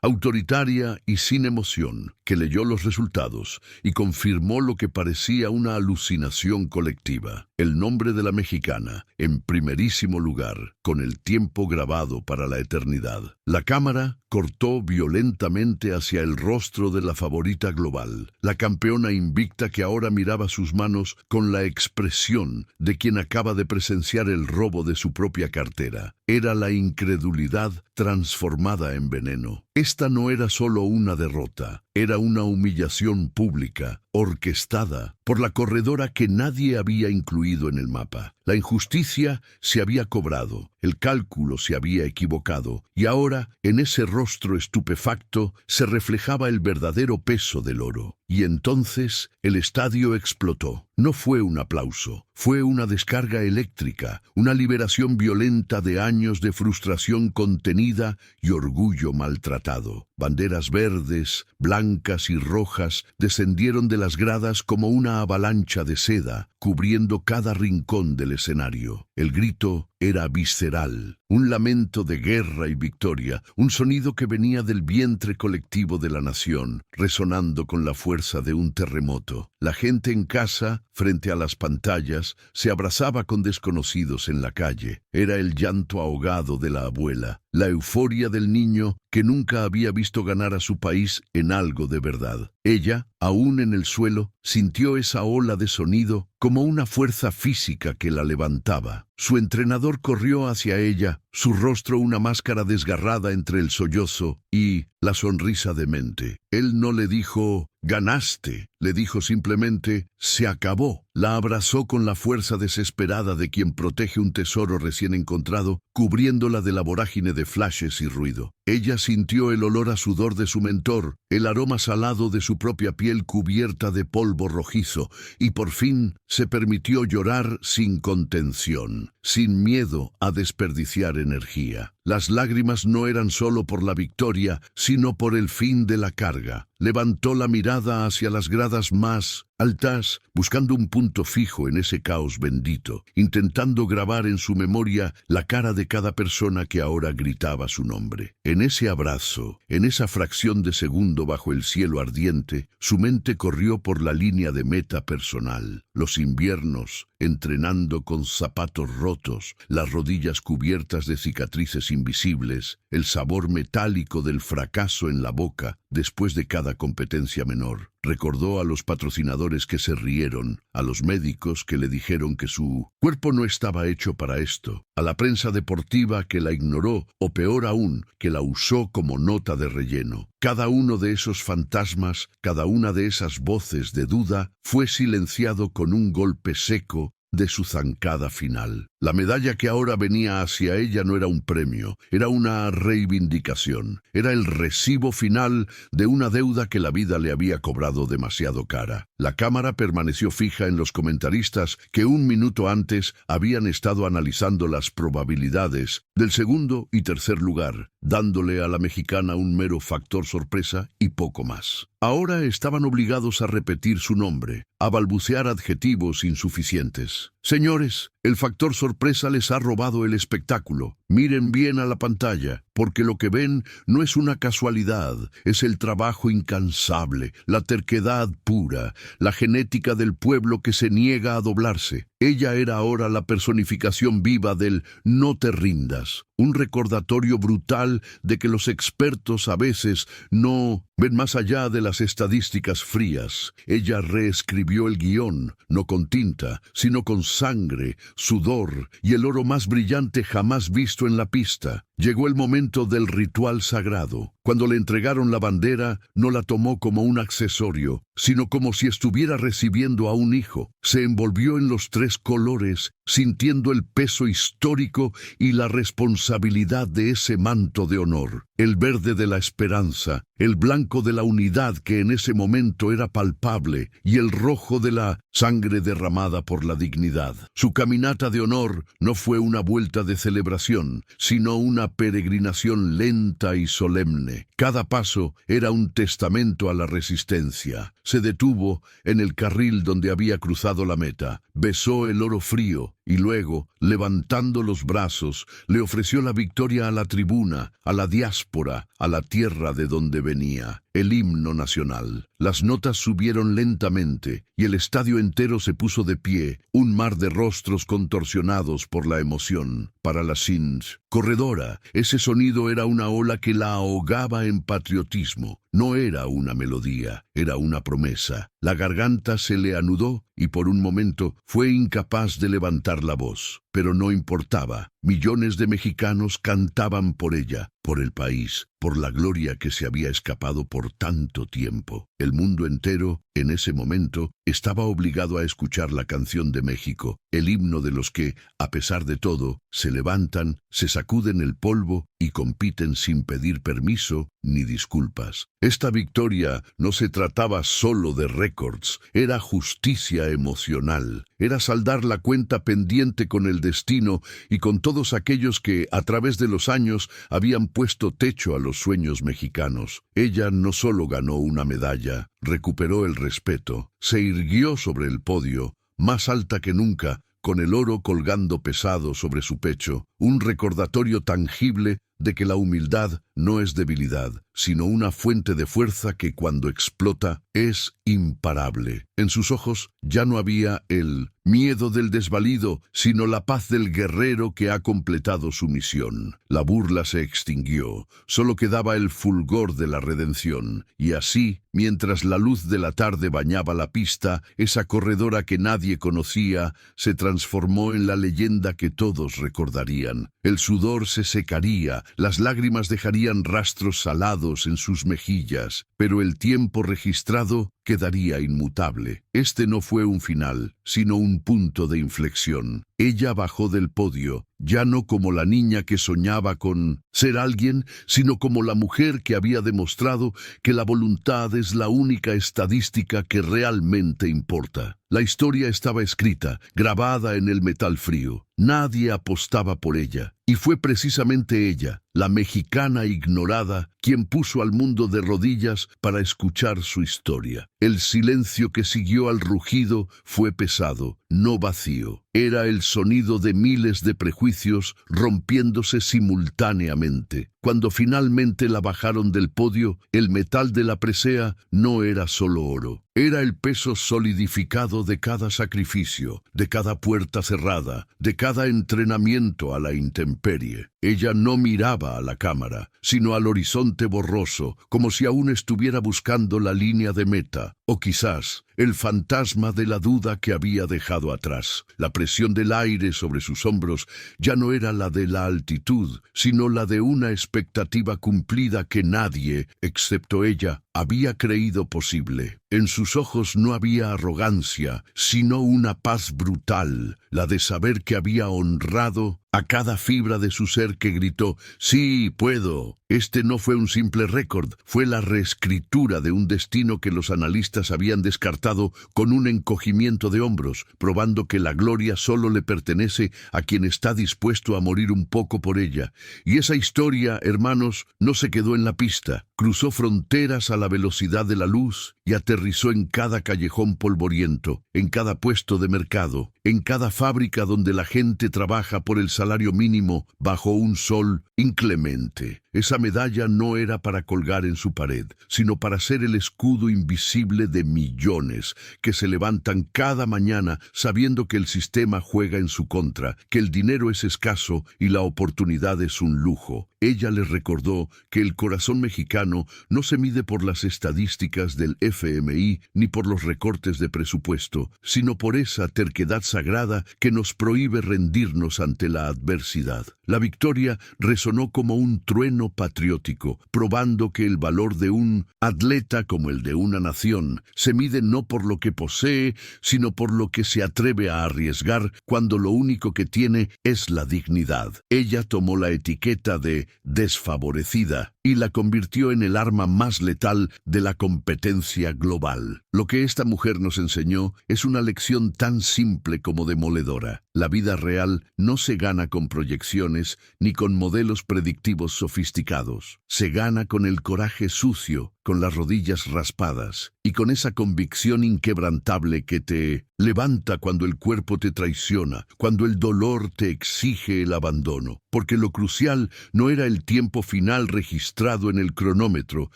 autoritaria y sin emoción, que leyó los resultados y confirmó lo que parecía una alucinación colectiva. El nombre de la mexicana, en primerísimo lugar, con el tiempo grabado para la eternidad. La cámara cortó violentamente hacia el rostro de la favorita global, la campeona invicta que ahora miraba sus manos con la expresión de quien acaba de presenciar el robo de su propia cartera. Era la incredulidad transformada en veneno. Esta no era solo una derrota, era una humillación pública, orquestada por la corredora que nadie había incluido en el mapa. La injusticia se había cobrado, el cálculo se había equivocado, y ahora, en ese rostro estupefacto, se reflejaba el verdadero peso del oro. Y entonces el estadio explotó. No fue un aplauso, fue una descarga eléctrica, una liberación violenta de años de frustración contenida y orgullo maltratado. Banderas verdes, blancas y rojas descendieron de las gradas como una avalancha de seda, cubriendo cada rincón del escenario. El grito era visceral, un lamento de guerra y victoria, un sonido que venía del vientre colectivo de la nación, resonando con la fuerza de un terremoto. La gente en casa, frente a las pantallas, se abrazaba con desconocidos en la calle. Era el llanto ahogado de la abuela, la euforia del niño que nunca había visto ganar a su país en algo de verdad. Ella, aún en el suelo, sintió esa ola de sonido como una fuerza física que la levantaba. Su entrenador corrió hacia ella, su rostro una máscara desgarrada entre el sollozo y la sonrisa demente. Él no le dijo, «Ganaste», le dijo simplemente, «Se acabó». La abrazó con la fuerza desesperada de quien protege un tesoro recién encontrado, cubriéndola de la vorágine de flashes y ruido. Ella sintió el olor a sudor de su mentor, el aroma salado de su propia piel cubierta de polvo rojizo, y por fin se permitió llorar sin contención, sin miedo a desperdiciar energía. Las lágrimas no eran solo por la victoria, sino por el fin de la carga. Levantó la mirada hacia las gradas más altas, buscando un punto fijo en ese caos bendito, intentando grabar en su memoria la cara de cada persona que ahora gritaba su nombre. En ese abrazo, en esa fracción de segundo bajo el cielo ardiente, su mente corrió por la línea de meta personal. Los inviernos, entrenando con zapatos rotos, las rodillas cubiertas de cicatrices invisibles, el sabor metálico del fracaso en la boca después de cada competencia menor. Recordó a los patrocinadores que se rieron, a los médicos que le dijeron que su cuerpo no estaba hecho para esto, a la prensa deportiva que la ignoró o peor aún, que la usó como nota de relleno. Cada uno de esos fantasmas, cada una de esas voces de duda, fue silenciado con un golpe seco de su zancada final. La medalla que ahora venía hacia ella no era un premio, era una reivindicación, era el recibo final de una deuda que la vida le había cobrado demasiado cara. La cámara permaneció fija en los comentaristas que un minuto antes habían estado analizando las probabilidades del segundo y tercer lugar, dándole a la mexicana un mero factor sorpresa y poco más. Ahora estaban obligados a repetir su nombre, a balbucear adjetivos insuficientes. Señores, el factor sorpresa les ha robado el espectáculo. Miren bien a la pantalla, porque lo que ven no es una casualidad, es el trabajo incansable, la terquedad pura, la genética del pueblo que se niega a doblarse. Ella era ahora la personificación viva del no te rindas, un recordatorio brutal de que los expertos a veces no ven más allá de las estadísticas frías. Ella reescribió el guión, no con tinta, sino con sangre, sudor y el oro más brillante jamás visto en la pista. Llegó el momento del ritual sagrado. Cuando le entregaron la bandera, no la tomó como un accesorio, sino como si estuviera recibiendo a un hijo. Se envolvió en los tres colores, sintiendo el peso histórico y la responsabilidad de ese manto de honor. El verde de la esperanza, el blanco de la unidad que en ese momento era palpable, y el rojo de la sangre derramada por la dignidad. Su caminata de honor no fue una vuelta de celebración, sino una peregrinación lenta y solemne. Cada paso era un testamento a la resistencia. Se detuvo en el carril donde había cruzado la meta, besó el oro frío y luego, levantando los brazos, le ofreció la victoria a la tribuna, a la diáspora, a la tierra de donde venía. El himno nacional. Las notas subieron lentamente y el estadio entero se puso de pie, un mar de rostros contorsionados por la emoción. Para la Sins corredora, ese sonido era una ola que la ahogaba en patriotismo. No era una melodía, era una promesa. La garganta se le anudó y por un momento fue incapaz de levantar la voz. Pero no importaba. Millones de mexicanos cantaban por ella, por el país, por la gloria que se había escapado por tanto tiempo. El mundo entero, en ese momento, estaba obligado a escuchar la canción de México, el himno de los que, a pesar de todo, se levantan, se sacuden el polvo y compiten sin pedir permiso ni disculpas. Esta victoria no se trataba solo de récords, era justicia emocional. Era saldar la cuenta pendiente con el destino y con todos aquellos que, a través de los años, habían puesto techo a los sueños mexicanos. Ella no solo ganó una medalla, recuperó el respeto, se irguió sobre el podio, más alta que nunca, con el oro colgando pesado sobre su pecho, un recordatorio tangible de que la humildad no es debilidad, sino una fuente de fuerza que cuando explota es imparable. En sus ojos ya no había el miedo del desvalido, sino la paz del guerrero que ha completado su misión. La burla se extinguió, solo quedaba el fulgor de la redención, y así, mientras la luz de la tarde bañaba la pista, esa corredora que nadie conocía se transformó en la leyenda que todos recordarían. El sudor se secaría, las lágrimas dejarían rastros salados en sus mejillas, pero el tiempo registrado quedaría inmutable. Este no fue un final, sino un punto de inflexión. Ella bajó del podio, ya no como la niña que soñaba con ser alguien, sino como la mujer que había demostrado que la voluntad es la única estadística que realmente importa. La historia estaba escrita, grabada en el metal frío. Nadie apostaba por ella, y fue precisamente ella, la mexicana ignorada, quien puso al mundo de rodillas para escuchar su historia. El silencio que siguió al rugido fue pesado, no vacío. Era el sonido de miles de prejuicios rompiéndose simultáneamente. Cuando finalmente la bajaron del podio, el metal de la presea no era solo oro. Era el peso solidificado de cada sacrificio, de cada puerta cerrada, de cada entrenamiento a la intemperie. Ella no miraba a la cámara, sino al horizonte borroso, como si aún estuviera buscando la línea de meta, o quizás el fantasma de la duda que había dejado atrás. La presión del aire sobre sus hombros ya no era la de la altitud, sino la de una expectativa cumplida que nadie, excepto ella, había creído posible. En sus ojos no había arrogancia, sino una paz brutal, la de saber que había honrado a cada fibra de su ser que gritó, «Sí, puedo». Este no fue un simple récord, fue la reescritura de un destino que los analistas habían descartado con un encogimiento de hombros, probando que la gloria solo le pertenece a quien está dispuesto a morir un poco por ella. Y esa historia, hermanos, no se quedó en la pista. Cruzó fronteras a la velocidad de la luz y aterrizó en cada callejón polvoriento, en cada puesto de mercado, en cada fábrica donde la gente trabaja por el salario mínimo bajo un sol inclemente. Esa medalla no era para colgar en su pared, sino para ser el escudo invisible de millones que se levantan cada mañana sabiendo que el sistema juega en su contra, que el dinero es escaso y la oportunidad es un lujo. Ella les recordó que el corazón mexicano no se mide por las estadísticas del FMI ni por los recortes de presupuesto, sino por esa terquedad sagrada que nos prohíbe rendirnos ante la adversidad. La victoria resonó como un trueno patriótico, probando que el valor de un atleta como el de una nación se mide no por lo que posee, sino por lo que se atreve a arriesgar cuando lo único que tiene es la dignidad. Ella tomó la etiqueta de desfavorecida y la convirtió en el arma más letal de la competencia global. Lo que esta mujer nos enseñó es una lección tan simple como demoledora. La vida real no se gana con proyecciones ni con modelos predictivos sofisticados. Se gana con el coraje sucio, con las rodillas raspadas y con esa convicción inquebrantable que te levanta cuando el cuerpo te traiciona, cuando el dolor te exige el abandono. Porque lo crucial no era el tiempo final registrado en el cronómetro,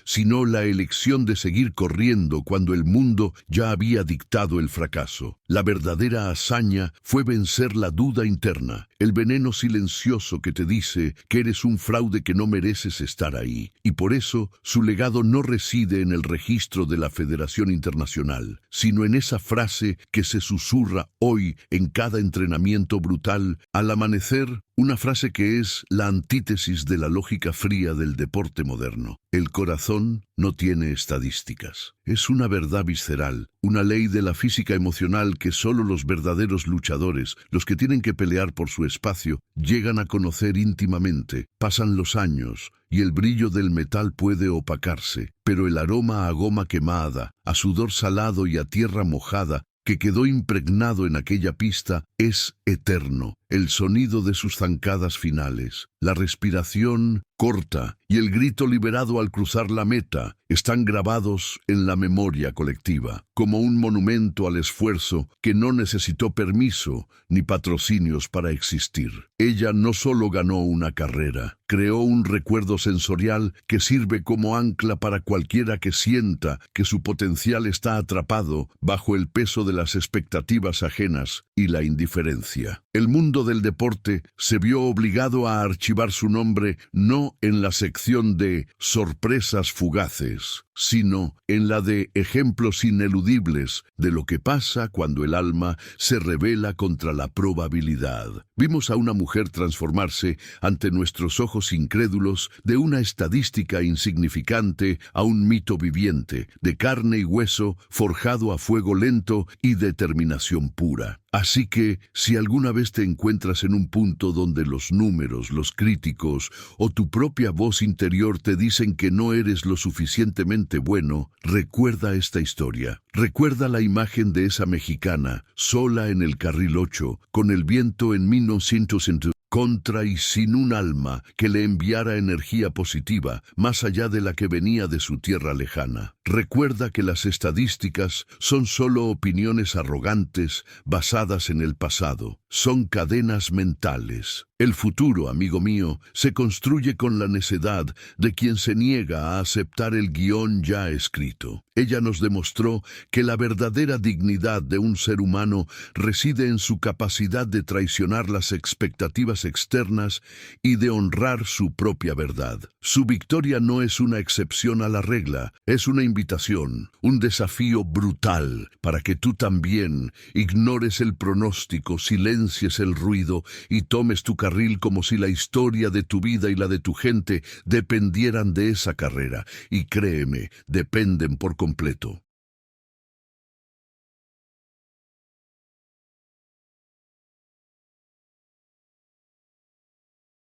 sino la elección de seguir corriendo cuando el mundo ya había dictado el fracaso. La verdadera hazaña fue vencer la duda interna, el veneno silencioso que te dice que eres un fraude que no mereces estar ahí. Y por eso su legado no reside en el registro de la Federación Internacional, sino en esa frase que se susurra hoy en cada entrenamiento brutal al amanecer, una frase que es la antítesis de la lógica fría del deporte moderno. El corazón no tiene estadísticas. Es una verdad visceral, una ley de la física emocional que solo los verdaderos luchadores, los que tienen que pelear por su espacio, llegan a conocer íntimamente. Pasan los años y el brillo del metal puede opacarse, pero el aroma a goma quemada, a sudor salado y a tierra mojada que quedó impregnado en aquella pista es eterno. El sonido de sus zancadas finales, la respiración corta y el grito liberado al cruzar la meta están grabados en la memoria colectiva, como un monumento al esfuerzo que no necesitó permiso ni patrocinios para existir. Ella no solo ganó una carrera, creó un recuerdo sensorial que sirve como ancla para cualquiera que sienta que su potencial está atrapado bajo el peso de las expectativas ajenas y la indiferencia. El mundo del deporte se vio obligado a archivar su nombre no en la sección de sorpresas fugaces, sino en la de ejemplos ineludibles de lo que pasa cuando el alma se rebela contra la probabilidad. Vimos a una mujer transformarse ante nuestros ojos incrédulos de una estadística insignificante a un mito viviente, de carne y hueso, forjado a fuego lento y determinación pura. Así que, si alguna vez te encuentras en un punto donde los números, los críticos o tu propia voz interior te dicen que no eres lo suficientemente bueno, recuerda esta historia. Recuerda la imagen de esa mexicana, sola en el carril 8, con el viento en 1900 contra y sin un alma que le enviara energía positiva, más allá de la que venía de su tierra lejana. Recuerda que las estadísticas son solo opiniones arrogantes basadas en el pasado. Son cadenas mentales. El futuro, amigo mío, se construye con la necedad de quien se niega a aceptar el guión ya escrito. Ella nos demostró que la verdadera dignidad de un ser humano reside en su capacidad de traicionar las expectativas externas y de honrar su propia verdad. Su victoria no es una excepción a la regla, es una invitación invitación, un desafío brutal para que tú también ignores el pronóstico, silencies el ruido y tomes tu carril como si la historia de tu vida y la de tu gente dependieran de esa carrera. Y créeme, dependen por completo.